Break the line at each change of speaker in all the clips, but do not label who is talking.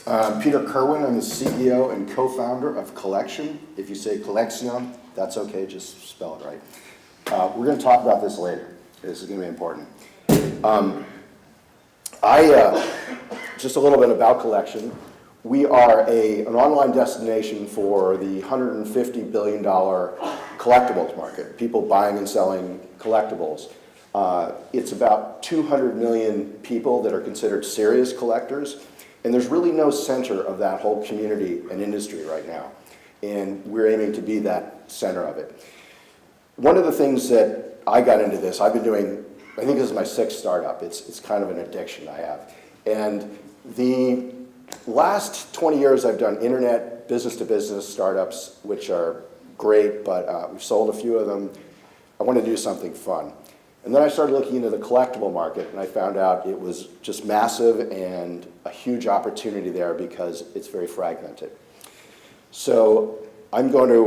Peter Kirwan. I'm the CEO and co-founder of Collexion. If you say Collexion, that's okay, just spell it right. We're going to talk about this later. This is going to be important. Just a little bit about Collexion. We are an online destination for the $150 billion collectibles market, people buying and selling collectibles. It's about 200 million people that are considered serious collectors, and there's really no center of that whole community and industry right now, and we're aiming to be that center of it. One of the things that I got into this, I've been doing, I think this is my 6th startup. It's kind of an addiction I have. And the last 20 years I've done internet business-to-business startups, which are great, but we've sold a few of them. I want to do something fun. And then I started looking into the collectible market, and I found out it was just massive and a huge opportunity there because it's very fragmented. So I'm going to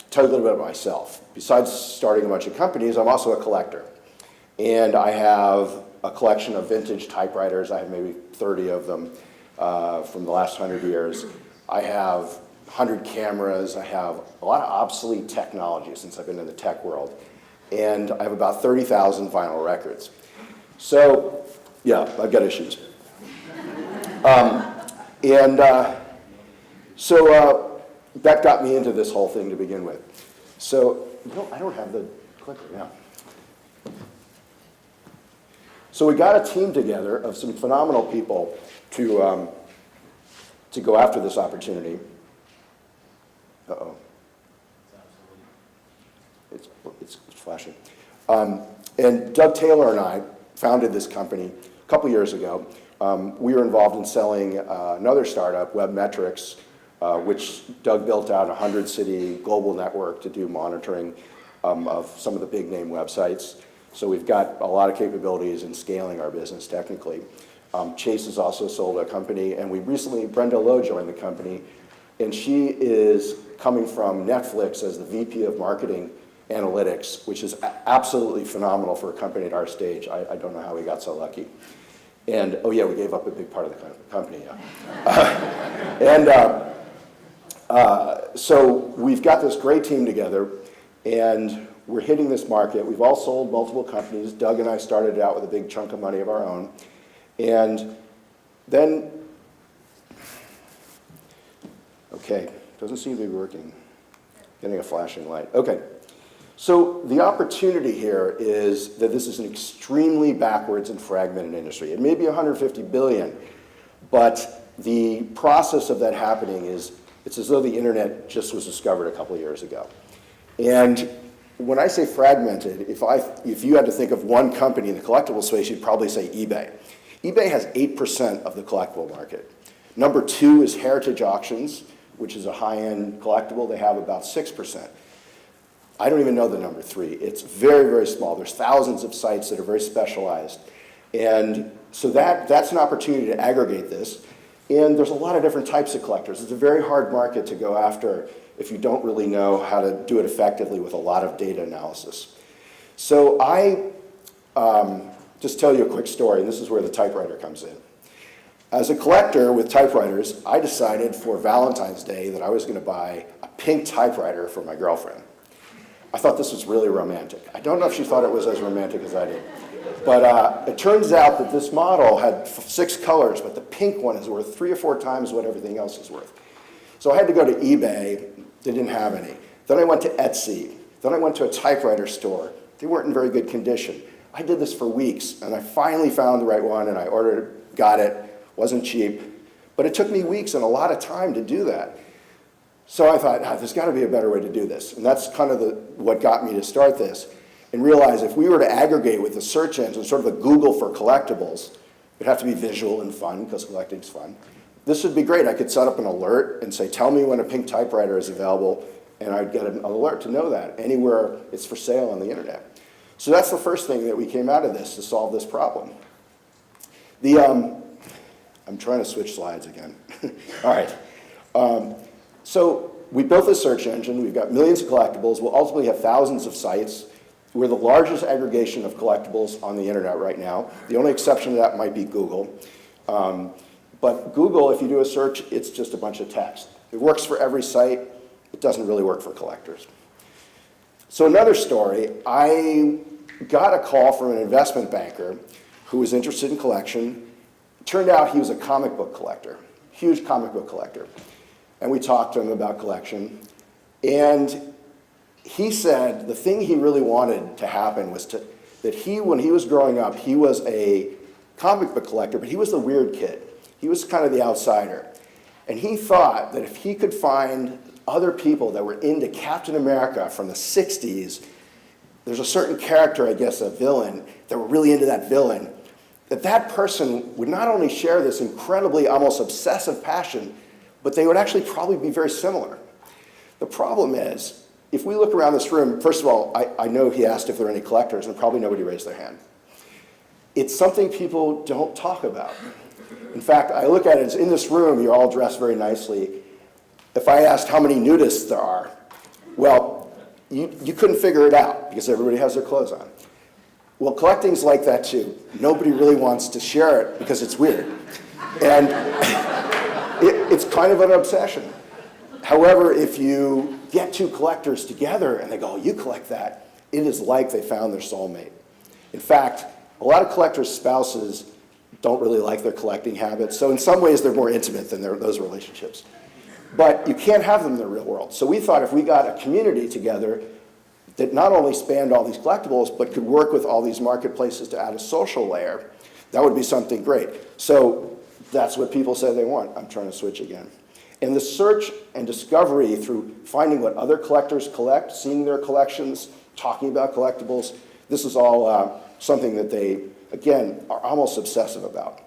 tell you a little bit about myself. Besides starting a bunch of companies, I'm also a collector. And I have a collection of vintage typewriters. I have maybe 30 of them from the last 100 years. I have 100 cameras. I have a lot of obsolete technology since I've been in the tech world. And I have about 30,000 vinyl records. So, yeah, I've got issues. So that got me into this whole thing to begin with. So, I don't have the clicker now. So we got a team together of some phenomenal people to go after this opportunity. Uh-oh. It's flashing. And Doug Taylor and I founded this company a couple years ago. We were involved in selling another startup, Webmetrics, which Doug built out a 100-city global network to do monitoring of some of the big name websites. So we've got a lot of capabilities in scaling our business technically. Chase has also sold a company, and we recently, Brenda Lowe joined the company, and she is coming from Netflix as the VP of Marketing Analytics, which is absolutely phenomenal for a company at our stage. I don't know how we got so lucky. And, oh yeah, we gave up a big part of the company, yeah. So we've got this great team together, and we're hitting this market. We've all sold multiple companies. Doug and I started out with a big chunk of money of our own. And then, okay, doesn't seem to be working. Getting a flashing light. Okay. So the opportunity here is that this is an extremely backwards and fragmented industry. It may be 150 billion, but the process of that happening is, it's as though the internet just was discovered a couple of years ago. And when I say fragmented, if you had to think of one company in the collectible space, you'd probably say eBay. eBay has 8% of the collectible market. Number 2 is Heritage Auctions, which is a high-end collectible. They have about 6%. I don't even know the number 3. It's very, very small. There's thousands of sites that are very specialized. And so that's an opportunity to aggregate this. And there's a lot of different types of collectors. It's a very hard market to go after if you don't really know how to do it effectively with a lot of data analysis. So I just tell you a quick story, and this is where the typewriter comes in. As a collector with typewriters, I decided for Valentine's Day that I was going to buy a pink typewriter for my girlfriend. I thought this was really romantic. I don't know if she thought it was as romantic as I did. But it turns out that this model had 6 colors, but the pink one is worth 3 or 4 times what everything else is worth. So I had to go to eBay. They didn't have any. Then I went to Etsy. Then I went to a typewriter store. They weren't in very good condition. I did this for weeks, and I finally found the right one, and I ordered it, got it. Wasn't cheap. But it took me weeks and a lot of time to do that. So I thought, there's got to be a better way to do this. And that's kind of what got me to start this, and realize if we were to aggregate with the search engine, sort of a Google for collectibles, it'd have to be visual and fun, because collecting's fun. This would be great. I could set up an alert and say, tell me when a pink typewriter is available, and I'd get an alert to know that anywhere it's for sale on the internet. So that's the first thing that we came out of this to solve this problem. I'm trying to switch slides again. All right. So we built this search engine. We've got millions of collectibles. We'll ultimately have thousands of sites. We're the largest aggregation of collectibles on the internet right now. The only exception to that might be Google. But Google, if you do a search, it's just a bunch of text. It works for every site. It doesn't really work for collectors. So another story, I got a call from an investment banker who was interested in Collection. It turned out he was a comic book collector, huge comic book collector. And we talked to him about Collection. And he said the thing he really wanted to happen was that when he was growing up, he was a comic book collector, but he was the weird kid. He was kind of the outsider. And he thought that if he could find other people that were into Captain America from the 60s, there's a certain character, I guess, a villain, that were really into that villain, that person would not only share this incredibly, almost obsessive passion, but they would actually probably be very similar. The problem is, if we look around this room, first of all, I know he asked if there were any collectors, and probably nobody raised their hand. It's something people don't talk about. In fact, I look at it as in this room, you're all dressed very nicely. If I asked how many nudists there are, well, you couldn't figure it out because everybody has their clothes on. Well, collecting's like that too. Nobody really wants to share it because it's weird. And it's kind of an obsession. However, if you get two collectors together and they go, you collect that, it is like they found their soulmate. In fact, a lot of collectors' spouses don't really like their collecting habits, so in some ways they're more intimate than those relationships. But you can't have them in the real world. So we thought if we got a community together that not only spanned all these collectibles, but could work with all these marketplaces to add a social layer, that would be something great. So that's what people say they want. I'm trying to switch again. And the search and discovery through finding what other collectors collect, seeing their collections, talking about collectibles, this is all something that they, again, are almost obsessive about.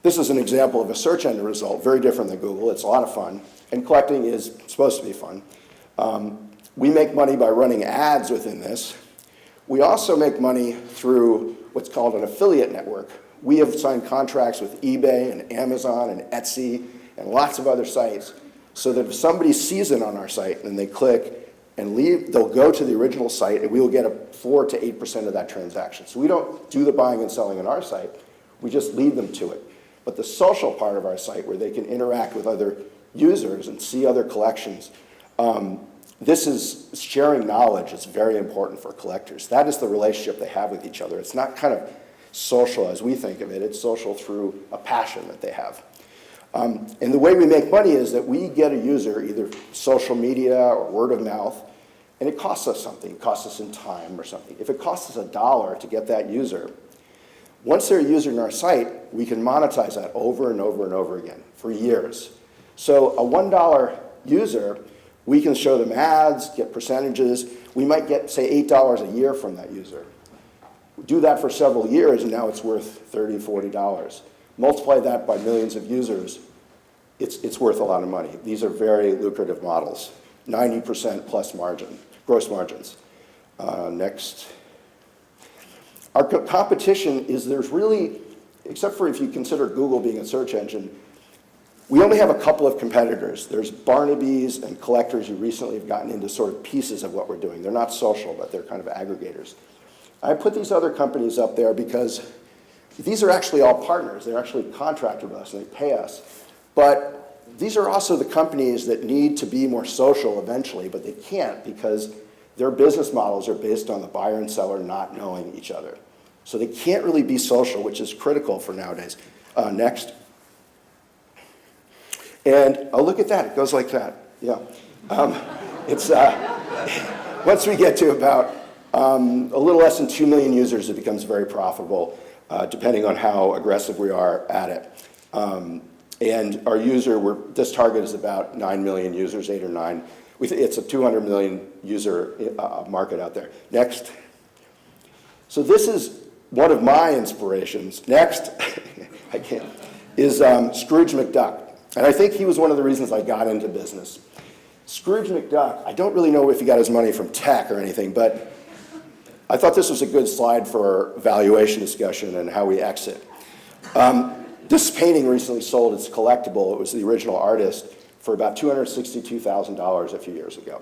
This is an example of a search engine result, very different than Google. It's a lot of fun, and collecting is supposed to be fun. We make money by running ads within this. We also make money through what's called an affiliate network. We have signed contracts with eBay and Amazon and Etsy and lots of other sites, so that if somebody sees it on our site and they click and leave, they'll go to the original site and we will get a 4 to 8% of that transaction. So we don't do the buying and selling on our site, we just lead them to it. But the social part of our site, where they can interact with other users and see other collections, this is sharing knowledge. It's very important for collectors. That is the relationship they have with each other. It's not kind of social as we think of it. It's social through a passion that they have. And the way we make money is that we get a user, either social media or word of mouth, and it costs us something. It costs us in time or something. If it costs us $1 to get that user, once they're a user in our site, we can monetize that over and over and over again for years. So a $1 user, we can show them ads, get percentages. We might get, say, $8 a year from that user. Do that for several years, and now it's worth $30, $40. Multiply that by millions of users, it's worth a lot of money. These are very lucrative models, 90% plus margin, gross margins. Next. Our competition is there's really, except for if you consider Google being a search engine, we only have a couple of competitors. There's Barnaby's and collectors who recently have gotten into sort of pieces of what we're doing. They're not social, but they're kind of aggregators. I put these other companies up there because these are actually all partners. They're actually contracted with us and they pay us. But these are also the companies that need to be more social eventually, but they can't because their business models are based on the buyer and seller not knowing each other. So they can't really be social, which is critical for nowadays. Next. And oh, look at that. It goes like that. Yeah. Once we get to about a little less than 2 million users, it becomes very profitable, depending on how aggressive we are at it. And our this target is about 9 million users, 8 or 9. It's a 200 million user market out there. Next. So this is one of my inspirations. Next, I can't, is Scrooge McDuck. And I think he was one of the reasons I got into business. Scrooge McDuck, I don't really know if he got his money from tech or anything, but I thought this was a good slide for valuation discussion and how we exit. This painting recently sold. It's collectible. It was the original artist for about $262,000 a few years ago.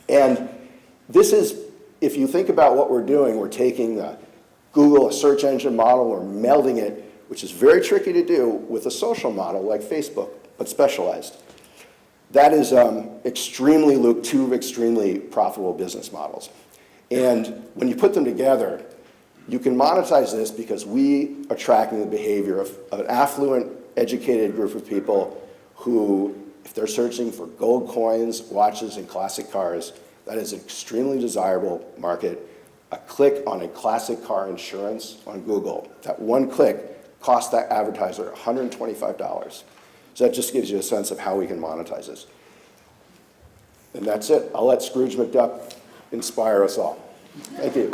And this is, if you think about what we're doing, we're taking Google, a search engine model, we're melding it which is very tricky to do with a social model like Facebook, but specialized. That is two extremely profitable business models. And when you put them together, you can monetize this because we are tracking the behavior of an affluent, educated group of people who, if they're searching for gold coins, watches, and classic cars, that is an extremely desirable market. A click on a classic car insurance on Google, that one click cost that advertiser $125. So that just gives you a sense of how we can monetize this. And that's it. I'll let Scrooge McDuck inspire us all. Thank you.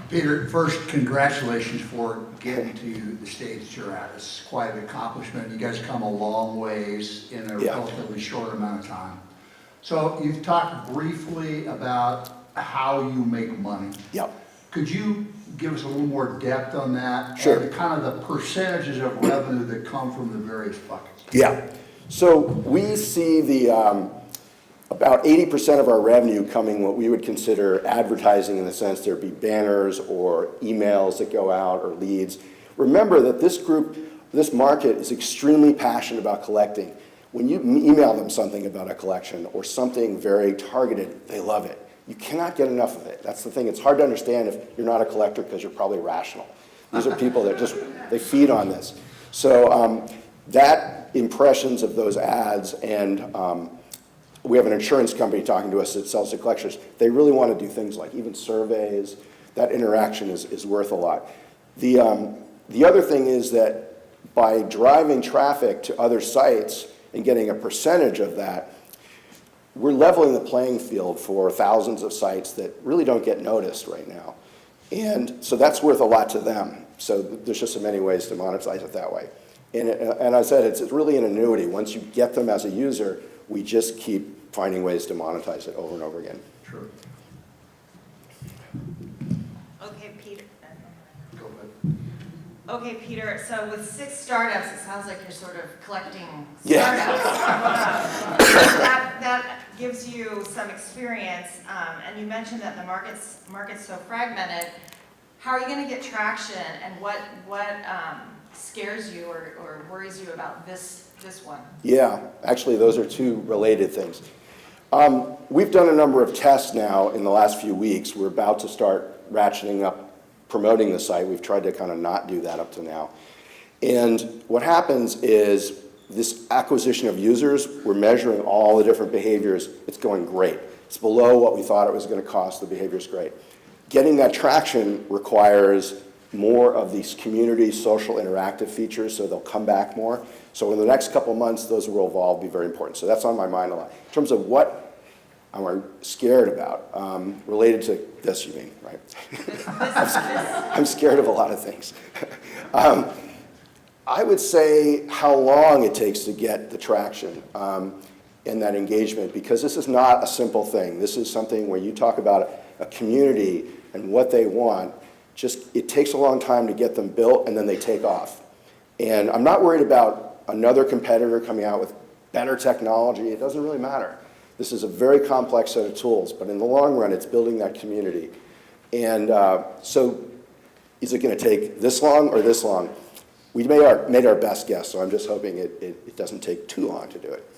Peter, first, congratulations for getting to the stage that you're at. It's quite an accomplishment. You guys come a long ways in a relatively short amount of time. So you've talked briefly about how you make money.
Yep.
Could you give us a little more depth on that?
Sure.
And kind of the percentages of revenue that come from the various buckets?
Yeah. So we see the about 80% of our revenue coming what we would consider advertising, in the sense there'd be banners or emails that go out or leads. Remember that this market is extremely passionate about collecting. When you email them something about a collection or something very targeted, they love it. You cannot get enough of it. That's the thing. It's hard to understand if you're not a collector because you're probably rational. These are people that they feed on this. So that impressions of those ads, and we have an insurance company talking to us that sells to collectors. They really want to do things like even surveys. That interaction is worth a lot. The other thing is that by driving traffic to other sites and getting a percentage of that, we're leveling the playing field for thousands of sites that really don't get noticed right now. And so that's worth a lot to them. So there's just so many ways to monetize it that way. And I said it's really an annuity. Once you get them as a user, we just keep finding ways to monetize it over and over again.
Sure.
Okay, Peter.
Go ahead.
Okay, Peter, so with 6 startups, it sounds like you're sort of collecting
Yeah.
startups. That gives you some experience, and you mentioned that the market's so fragmented. How are you going to get traction, and what scares you or worries you about this one?
Yeah, actually those are two related things. We've done a number of tests now in the last few weeks. We're about to start ratcheting up promoting the site. We've tried to kind of not do that up to now. And what happens is this acquisition of users, we're measuring all the different behaviors. It's going great. It's below what we thought it was going to cost. The behavior's great. Getting that traction requires more of these community social interactive features, so they'll come back more. So in the next couple of months, those will evolve, be very important. So that's on my mind a lot. In terms of what I'm scared about, related to this, you mean, right? I'm scared of a lot of things. I would say how long it takes to get the traction and that engagement, because this is not a simple thing. This is something where you talk about a community and what they want. Just, it takes a long time to get them built, and then they take off. And I'm not worried about another competitor coming out with better technology. It doesn't really matter. This is a very complex set of tools, but in the long run, it's building that community. And so is it going to take this long or this long? We made our best guess, so I'm just hoping it doesn't take too long to do it.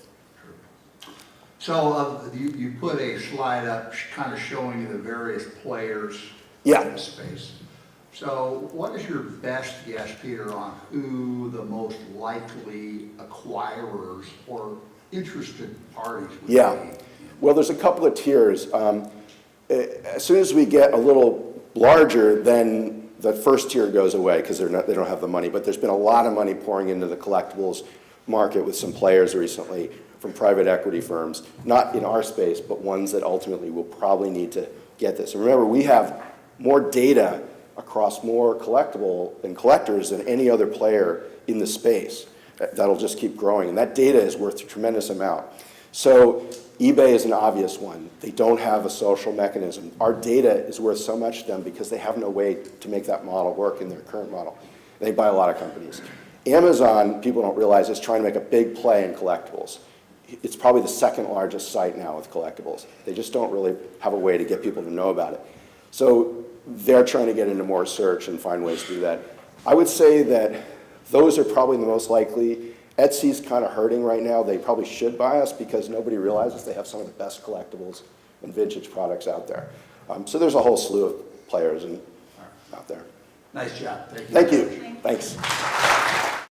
So you put a slide up kind of showing the various players in the space. So what is your best guess, Peter, on who the most likely acquirers or interested parties would be?
Well, there's a couple of tiers. As soon as we get a little larger, then the first tier goes away because they don't have the money. But there's been a lot of money pouring into the collectibles market with some players recently from private equity firms, not in our space, but ones that ultimately will probably need to get this. And remember, we have more data across more collectible and collectors than any other player in the space. That'll just keep growing, and that data is worth a tremendous amount. So eBay is an obvious one. They don't have a social mechanism. Our data is worth so much to them because they have no way to make that model work in their current model. They buy a lot of companies. Amazon, people don't realize, is trying to make a big play in collectibles. it's probably the second largest site now with collectibles. They just don't really have a way to get people to know about it. So they're trying to get into more search and find ways to do that. I would say that those are probably the most likely. Etsy's kind of hurting right now. They probably should buy us because nobody realizes they have some of the best collectibles and vintage products out there. So there's a whole slew of players out there.
Nice job. Thank you.
Thank you. Thanks.